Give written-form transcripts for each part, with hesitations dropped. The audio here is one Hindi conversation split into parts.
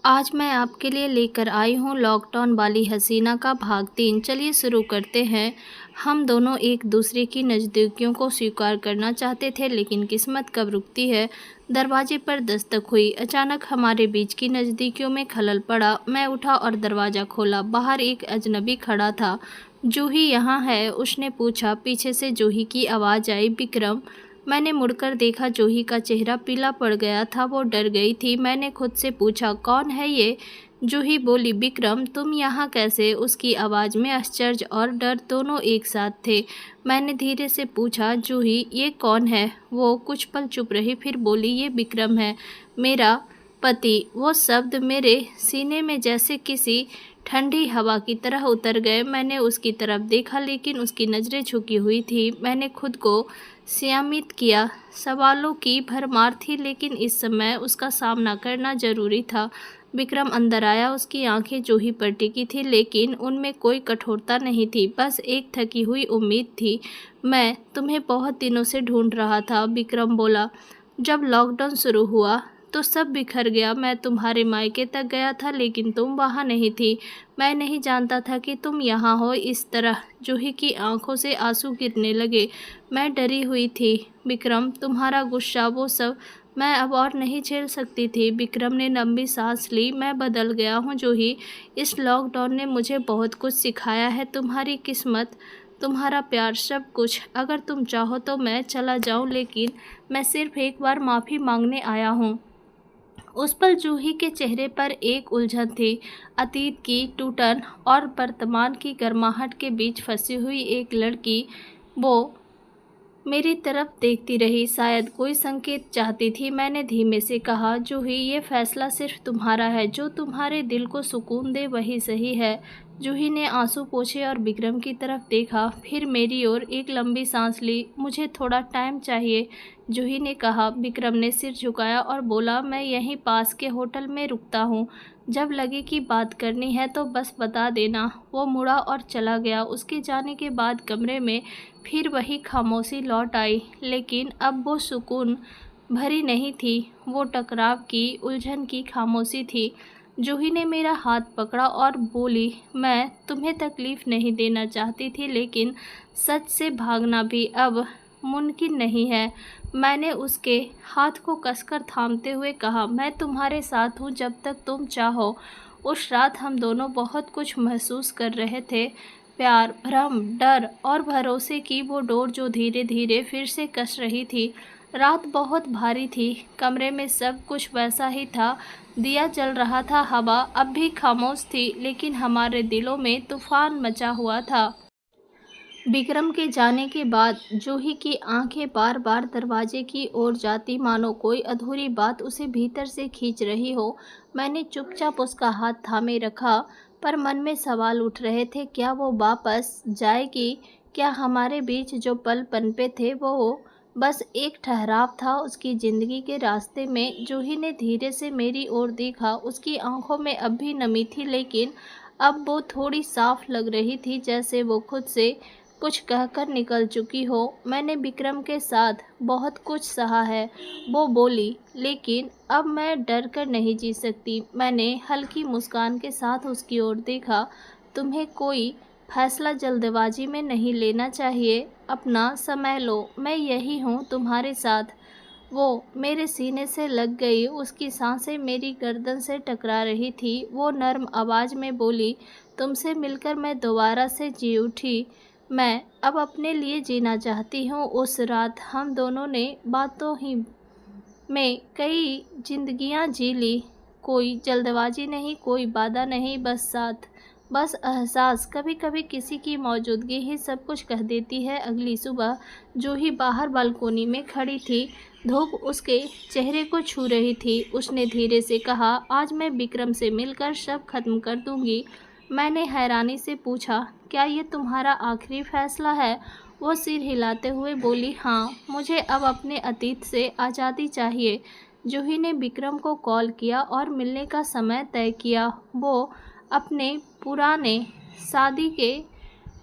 आज मैं आपके लिए लेकर आई हूँ लॉकडाउन वाली हसीना का भाग 3। चलिए शुरू करते हैं। हम दोनों एक दूसरे की नज़दीकियों को स्वीकार करना चाहते थे, लेकिन किस्मत कब रुकती है। दरवाजे पर दस्तक हुई। अचानक हमारे बीच की नज़दीकियों में खलल पड़ा। मैं उठा और दरवाज़ा खोला। बाहर एक अजनबी खड़ा था। जूही यहाँ है? उसने पूछा। पीछे से जूही की आवाज़ आई, विक्रम। मैंने मुड़कर देखा। जूही का चेहरा पीला पड़ गया था। वो डर गई थी। मैंने खुद से पूछा, कौन है ये? जूही बोली, विक्रम, तुम यहाँ कैसे? उसकी आवाज़ में आश्चर्य और डर दोनों एक साथ थे। मैंने धीरे से पूछा, जूही, ये कौन है? वो कुछ पल चुप रही, फिर बोली, ये विक्रम है, मेरा पति। वो शब्द मेरे सीने में जैसे किसी ठंडी हवा की तरह उतर गए। मैंने उसकी तरफ देखा, लेकिन उसकी नज़रें झुकी हुई थी। मैंने खुद को संयमित किया। सवालों की भरमार थी, लेकिन इस समय उसका सामना करना जरूरी था। विक्रम अंदर आया। उसकी आंखें जूही पर टिकी थी, लेकिन उनमें कोई कठोरता नहीं थी, बस एक थकी हुई उम्मीद थी। मैं तुम्हें बहुत दिनों से ढूंढ रहा था, विक्रम बोला। जब लॉकडाउन शुरू हुआ तो सब बिखर गया। मैं तुम्हारे मायके तक गया था, लेकिन तुम वहाँ नहीं थी। मैं नहीं जानता था कि तुम यहाँ हो इस तरह। जूही की आंखों से आंसू गिरने लगे। मैं डरी हुई थी, विक्रम। तुम्हारा गुस्सा, वो सब मैं अब और नहीं झेल सकती थी। विक्रम ने लंबी सांस ली। मैं बदल गया हूँ जूही। इस लॉकडाउन ने मुझे बहुत कुछ सिखाया है। तुम्हारी किस्मत, तुम्हारा प्यार, सब कुछ। अगर तुम चाहो तो मैं चला जाऊँ, लेकिन मैं सिर्फ एक बार माफ़ी मांगने आया हूँ। उस पल जूही के चेहरे पर एक उलझन थी। अतीत की टूटन और वर्तमान की गर्माहट के बीच फंसी हुई एक लड़की। वो मेरी तरफ देखती रही, शायद कोई संकेत चाहती थी। मैंने धीमे से कहा, जूही, ये फैसला सिर्फ तुम्हारा है। जो तुम्हारे दिल को सुकून दे वही सही है। जूही ने आंसू पोंछे और विक्रम की तरफ देखा, फिर मेरी ओर एक लंबी सांस ली। मुझे थोड़ा टाइम चाहिए, जूही ने कहा। विक्रम ने सिर झुकाया और बोला, मैं यहीं पास के होटल में रुकता हूँ। जब लगे कि बात करनी है तो बस बता देना। वो मुड़ा और चला गया। उसके जाने के बाद कमरे में फिर वही खामोशी लौट आई, लेकिन अब वो सुकून भरी नहीं थी। वो टकराव की, उलझन की खामोशी थी। जूही ने मेरा हाथ पकड़ा और बोली, मैं तुम्हें तकलीफ़ नहीं देना चाहती थी, लेकिन सच से भागना भी अब मुमकिन नहीं है। मैंने उसके हाथ को कसकर थामते हुए कहा, मैं तुम्हारे साथ हूँ जब तक तुम चाहो। उस रात हम दोनों बहुत कुछ महसूस कर रहे थे। प्यार, भ्रम, डर और भरोसे की वो डोर जो धीरे धीरे फिर से कस रही थी। रात बहुत भारी थी। कमरे में सब कुछ वैसा ही था। दिया जल रहा था। हवा अब भी खामोश थी, लेकिन हमारे दिलों में तूफान मचा हुआ था। विक्रम के जाने के बाद जूही की आंखें बार बार दरवाजे की ओर जाती, मानो कोई अधूरी बात उसे भीतर से खींच रही हो। मैंने चुपचाप उसका हाथ थामे रखा, पर मन में सवाल उठ रहे थे। क्या वो वापस जाएगी? क्या हमारे बीच जो पल पनपे थे वो बस एक ठहराव था उसकी ज़िंदगी के रास्ते में? जूही ने धीरे से मेरी ओर देखा। उसकी आंखों में अब भी नमी थी, लेकिन अब वो थोड़ी साफ लग रही थी, जैसे वो खुद से कुछ कहकर निकल चुकी हो। मैंने विक्रम के साथ बहुत कुछ सहा है, वो बोली, लेकिन अब मैं डर कर नहीं जी सकती। मैंने हल्की मुस्कान के साथ उसकी ओर देखा। तुम्हें कोई फैसला जल्दबाजी में नहीं लेना चाहिए। अपना समय लो। मैं यही हूँ तुम्हारे साथ। वो मेरे सीने से लग गई। उसकी सांसें मेरी गर्दन से टकरा रही थी। वो नर्म आवाज़ में बोली, तुमसे मिलकर मैं दोबारा से जी उठी। मैं अब अपने लिए जीना चाहती हूँ। उस रात हम दोनों ने बातों ही में कई जिंदगियाँ जी ली। कोई जल्दबाजी नहीं, कोई वादा नहीं, बस साथ, बस एहसास। कभी कभी किसी की मौजूदगी ही सब कुछ कह देती है। अगली सुबह जूही बाहर बालकोनी में खड़ी थी। धूप उसके चेहरे को छू रही थी। उसने धीरे से कहा, आज मैं विक्रम से मिलकर सब खत्म कर दूंगी। मैंने हैरानी से पूछा, क्या ये तुम्हारा आखिरी फैसला है? वो सिर हिलाते हुए बोली, हाँ, मुझे अब अपने अतीत से आज़ादी चाहिए। जूही ने विक्रम को कॉल किया और मिलने का समय तय किया। वो अपने पुराने शादी के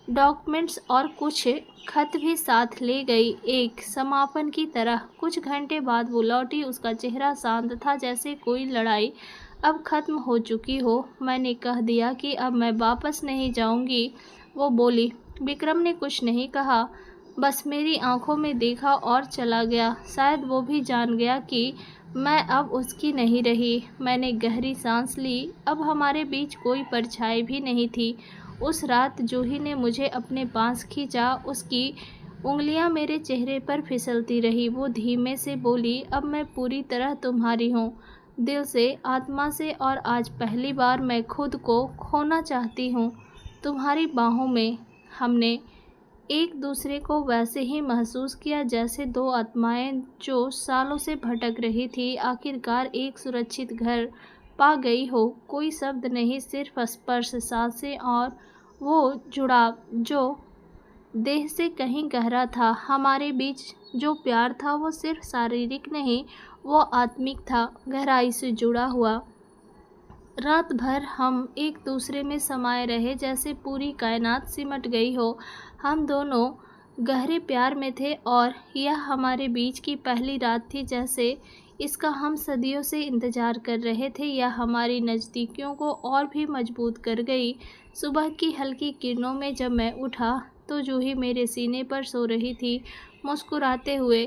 डॉक्यूमेंट्स और कुछ खत भी साथ ले गई, एक समापन की तरह। कुछ घंटे बाद वो लौटी। उसका चेहरा शांत था, जैसे कोई लड़ाई अब ख़त्म हो चुकी हो। मैंने कह दिया कि अब मैं वापस नहीं जाऊंगी। वो बोली। विक्रम ने कुछ नहीं कहा, बस मेरी आंखों में देखा और चला गया। शायद वो भी जान गया कि मैं अब उसकी नहीं रही। मैंने गहरी सांस ली। अब हमारे बीच कोई परछाई भी नहीं थी। उस रात जूही ने मुझे अपने पास खींचा। उसकी उंगलियां मेरे चेहरे पर फिसलती रही। वो धीमे से बोली, अब मैं पूरी तरह तुम्हारी हूँ, दिल से, आत्मा से, और आज पहली बार मैं खुद को खोना चाहती हूँ तुम्हारी बाहों में। हमने एक दूसरे को वैसे ही महसूस किया जैसे दो आत्माएं जो सालों से भटक रही थी आखिरकार एक सुरक्षित घर पा गई हो। कोई शब्द नहीं, सिर्फ स्पर्श, सांसें और वो जुड़ाव जो देह से कहीं गहरा था। हमारे बीच जो प्यार था वो सिर्फ शारीरिक नहीं, वो आत्मिक था, गहराई से जुड़ा हुआ। रात भर हम एक दूसरे में समाये रहे जैसे पूरी कायनात सिमट गई हो। हम दोनों गहरे प्यार में थे और यह हमारे बीच की पहली रात थी जैसे इसका हम सदियों से इंतज़ार कर रहे थे। यह हमारी नज़दीकियों को और भी मजबूत कर गई। सुबह की हल्की किरणों में जब मैं उठा तो जूही मेरे सीने पर सो रही थी, मुस्कुराते हुए,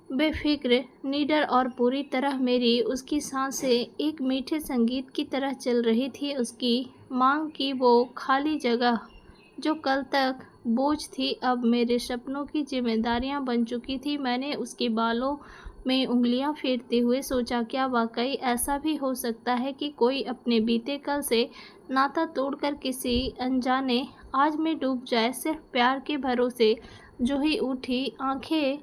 बेफिक्र, निडर और पूरी तरह मेरी। उसकी सांसें एक मीठे संगीत की तरह चल रही थी। उसकी मांग की वो खाली जगह जो कल तक बोझ थी अब मेरे सपनों की जिम्मेदारियां बन चुकी थी। मैंने उसके बालों में उंगलियां फेरते हुए सोचा, क्या वाकई ऐसा भी हो सकता है कि कोई अपने बीते कल से नाता तोड़कर किसी अनजाने आज में डूब जाए सिर्फ प्यार के भरोसे। जूही उठी, आंखें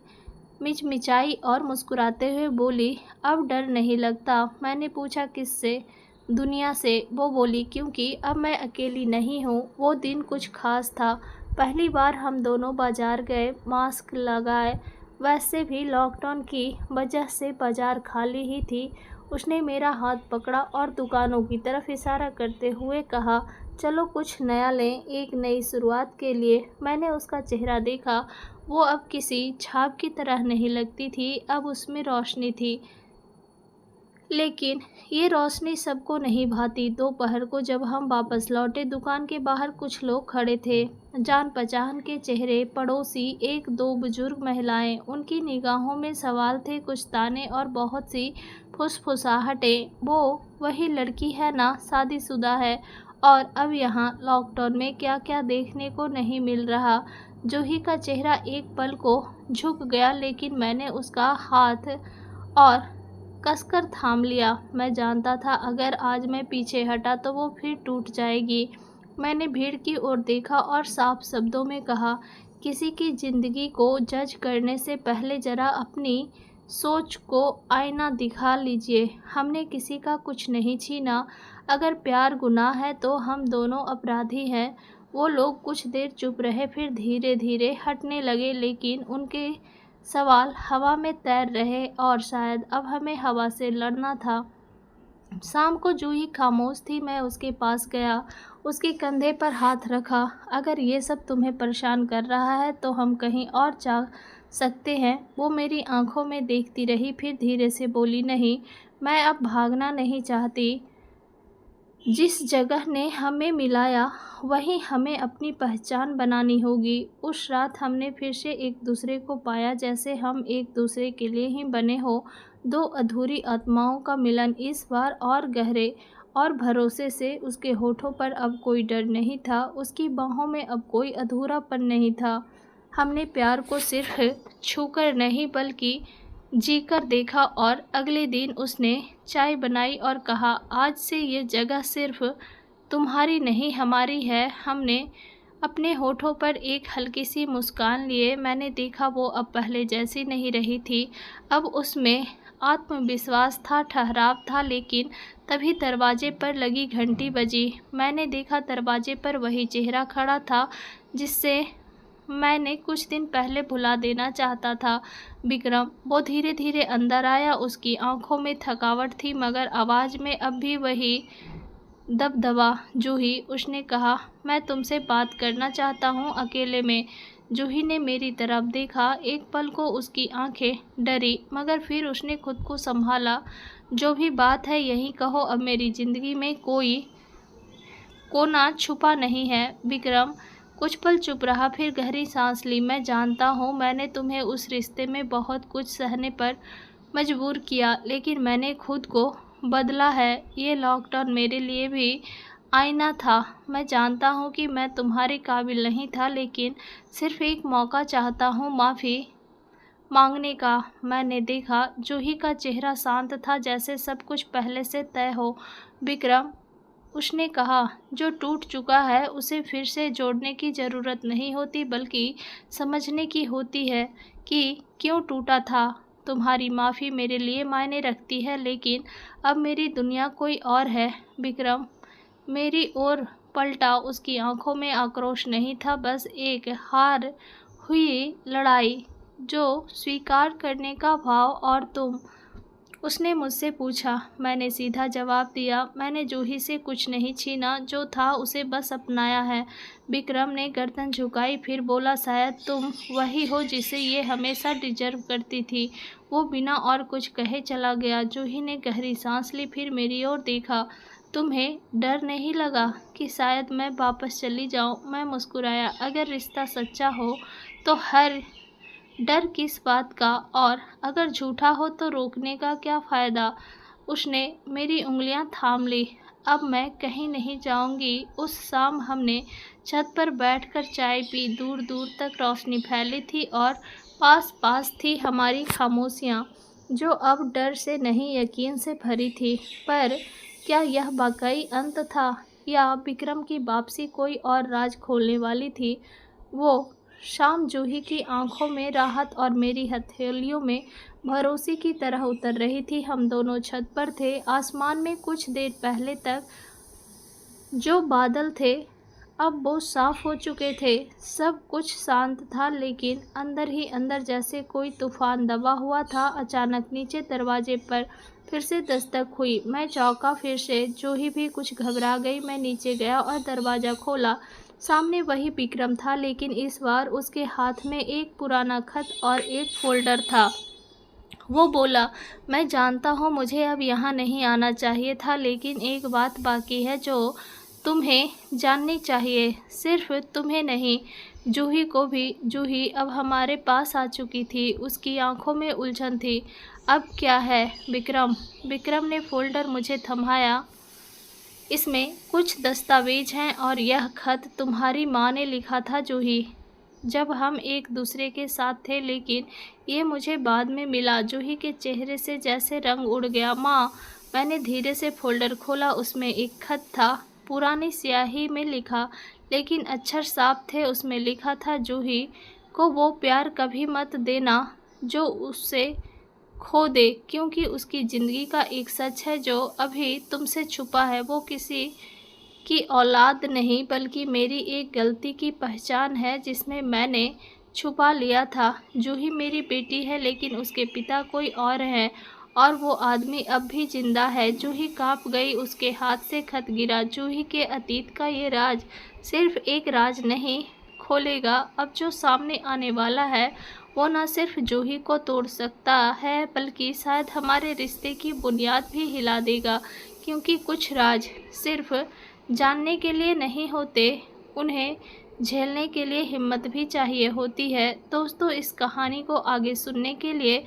मिचमिचाई और मुस्कुराते हुए बोली, अब डर नहीं लगता। मैंने पूछा, किससे? दुनिया से। वो बोली, क्योंकि अब मैं अकेली नहीं हूँ। वो दिन कुछ खास था। पहली बार हम दोनों बाजार गए, मास्क लगाए। वैसे भी लॉकडाउन की वजह से बाजार खाली ही थी। उसने मेरा हाथ पकड़ा और दुकानों की तरफ इशारा करते हुए कहा, चलो कुछ नया लें, एक नई शुरुआत के लिए। मैंने उसका चेहरा देखा। वो अब किसी छाप की तरह नहीं लगती थी, अब उसमें रोशनी थी। लेकिन ये रोशनी सबको नहीं भाती। दोपहर को जब हम वापस लौटे, दुकान के बाहर कुछ लोग खड़े थे, जान पहचान के चेहरे, पड़ोसी, एक दो बुजुर्ग महिलाएं। उनकी निगाहों में सवाल थे, कुछ ताने और बहुत सी फुसफुसाहटें। वो वही लड़की है ना, शादीशुदा है, और अब यहाँ लॉकडाउन में क्या क्या देखने को नहीं मिल रहा। जूही का चेहरा एक पल को झुक गया, लेकिन मैंने उसका हाथ और कसकर थाम लिया। मैं जानता था अगर आज मैं पीछे हटा तो वो फिर टूट जाएगी। मैंने भीड़ की ओर देखा और साफ शब्दों में कहा, किसी की ज़िंदगी को जज करने से पहले ज़रा अपनी सोच को आईना दिखा लीजिए। हमने किसी का कुछ नहीं छीना। अगर प्यार गुनाह है तो हम दोनों अपराधी हैं। वो लोग कुछ देर चुप रहे, फिर धीरे धीरे हटने लगे, लेकिन उनके सवाल हवा में तैर रहे और शायद अब हमें हवा से लड़ना था। शाम को जूही खामोश थी। मैं उसके पास गया, उसके कंधे पर हाथ रखा। अगर ये सब तुम्हें परेशान कर रहा है तो हम कहीं और जा सकते हैं। वो मेरी आंखों में देखती रही, फिर धीरे से बोली, नहीं, मैं अब भागना नहीं चाहती। जिस जगह ने हमें मिलाया वहीं हमें अपनी पहचान बनानी होगी। उस रात हमने फिर से एक दूसरे को पाया जैसे हम एक दूसरे के लिए ही बने हो। दो अधूरी आत्माओं का मिलन, इस बार और गहरे और भरोसे से। उसके होठों पर अब कोई डर नहीं था, उसकी बाहों में अब कोई अधूरापन नहीं था। हमने प्यार को सिर्फ छूकर नहीं बल्कि जीकर देखा। और अगले दिन उसने चाय बनाई और कहा, आज से ये जगह सिर्फ तुम्हारी नहीं हमारी है। हमने अपने होठों पर एक हल्की सी मुस्कान लिए। मैंने देखा वो अब पहले जैसी नहीं रही थी। अब उसमें आत्मविश्वास था, ठहराव था। लेकिन तभी दरवाजे पर लगी घंटी बजी। मैंने देखा दरवाजे पर वही चेहरा खड़ा था जिससे मैंने कुछ दिन पहले भुला देना चाहता था, विक्रम। वो धीरे धीरे अंदर आया। उसकी आंखों में थकावट थी मगर आवाज़ में अब भी वही दबदबा। जूही, उसने कहा, मैं तुमसे बात करना चाहता हूँ, अकेले में। जूही ने मेरी तरफ देखा। एक पल को उसकी आंखें डरी, मगर फिर उसने खुद को संभाला। जो भी बात है यही कहो, अब मेरी ज़िंदगी में कोई कोना छुपा नहीं है। विक्रम कुछ पल चुप रहा, फिर गहरी सांस ली। मैं जानता हूँ मैंने तुम्हें उस रिश्ते में बहुत कुछ सहने पर मजबूर किया, लेकिन मैंने खुद को बदला है। ये लॉकडाउन मेरे लिए भी आईना था। मैं जानता हूँ कि मैं तुम्हारे काबिल नहीं था, लेकिन सिर्फ एक मौका चाहता हूँ माफ़ी मांगने का। मैंने देखा जूही का चेहरा शांत था, जैसे सब कुछ पहले से तय हो। विक्रम, उसने कहा, जो टूट चुका है उसे फिर से जोड़ने की ज़रूरत नहीं होती, बल्कि समझने की होती है कि क्यों टूटा था। तुम्हारी माफ़ी मेरे लिए मायने रखती है, लेकिन अब मेरी दुनिया कोई और है। विक्रम मेरी ओर पलटा। उसकी आंखों में आक्रोश नहीं था, बस एक हार हुई लड़ाई जो स्वीकार करने का भाव। और तुम? उसने मुझसे पूछा। मैंने सीधा जवाब दिया, मैंने जूही से कुछ नहीं छीना, जो था उसे बस अपनाया है। विक्रम ने गर्दन झुकाई, फिर बोला, शायद तुम वही हो जिसे ये हमेशा डिजर्व करती थी। वो बिना और कुछ कहे चला गया। जूही ने गहरी सांस ली, फिर मेरी ओर देखा। तुम्हें डर नहीं लगा कि शायद मैं वापस चली जाऊं? मैं मुस्कुराया। अगर रिश्ता सच्चा हो तो हर डर किस बात का, और अगर झूठा हो तो रोकने का क्या फ़ायदा? उसने मेरी उंगलियां थाम ली। अब मैं कहीं नहीं जाऊंगी। उस शाम हमने छत पर बैठकर चाय पी। दूर दूर तक रोशनी फैली थी और पास पास थी हमारी खामोशियाँ, जो अब डर से नहीं यकीन से भरी थी। पर क्या यह वाकई अंत था, या विक्रम की वापसी कोई और राज खोलने वाली थी? वो शाम जूही की आंखों में राहत और मेरी हथेलियों में भरोसे की तरह उतर रही थी। हम दोनों छत पर थे। आसमान में कुछ देर पहले तक जो बादल थे, अब वो साफ हो चुके थे। सब कुछ शांत था, लेकिन अंदर ही अंदर जैसे कोई तूफान दबा हुआ था। अचानक नीचे दरवाजे पर फिर से दस्तक हुई। मैं चौंका फिर से। जूही भी कुछ घबरा गई। मैं नीचे गया और दरवाज़ा खोला। सामने वही विक्रम था, लेकिन इस बार उसके हाथ में एक पुराना खत और एक फोल्डर था। वो बोला, मैं जानता हूँ मुझे अब यहाँ नहीं आना चाहिए था, लेकिन एक बात बाकी है जो तुम्हें जाननी चाहिए। सिर्फ तुम्हें नहीं, जूही को भी। जूही अब हमारे पास आ चुकी थी। उसकी आंखों में उलझन थी। अब क्या है विक्रम? विक्रम ने फोल्डर मुझे थमाया। इसमें कुछ दस्तावेज हैं, और यह खत तुम्हारी माँ ने लिखा था जूही, जब हम एक दूसरे के साथ थे, लेकिन ये मुझे बाद में मिला। जूही के चेहरे से जैसे रंग उड़ गया। माँ, मैंने धीरे से फोल्डर खोला। उसमें एक खत था, पुरानी स्याही में लिखा, लेकिन अक्षर साफ थे। उसमें लिखा था, जूही को वो प्यार कभी मत देना जो उससे खो दे, क्योंकि उसकी ज़िंदगी का एक सच है जो अभी तुमसे छुपा है। वो किसी की औलाद नहीं, बल्कि मेरी एक गलती की पहचान है, जिसमें मैंने छुपा लिया था। जूही मेरी बेटी है, लेकिन उसके पिता कोई और हैं, और वो आदमी अब भी जिंदा है। जूही कांप गई। उसके हाथ से खत गिरा। जूही के अतीत का ये राज सिर्फ एक राज नहीं खोलेगा। अब जो सामने आने वाला है, वो न सिर्फ जूही को तोड़ सकता है, बल्कि शायद हमारे रिश्ते की बुनियाद भी हिला देगा। क्योंकि कुछ राज सिर्फ जानने के लिए नहीं होते, उन्हें झेलने के लिए हिम्मत भी चाहिए होती है। दोस्तों, इस कहानी को आगे सुनने के लिए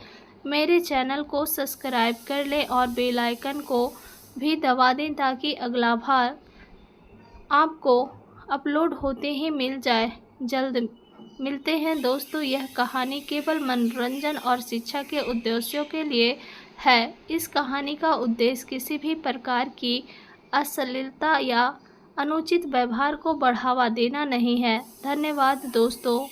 मेरे चैनल को सब्सक्राइब कर लें और बेल आइकन को भी दबा दें, ताकि अगला भाग आपको अपलोड होते ही मिल जाए। जल्द मिलते हैं दोस्तों। यह कहानी केवल मनोरंजन और शिक्षा के उद्देश्यों के लिए है। इस कहानी का उद्देश्य किसी भी प्रकार की अश्लीलता या अनुचित व्यवहार को बढ़ावा देना नहीं है। धन्यवाद दोस्तों।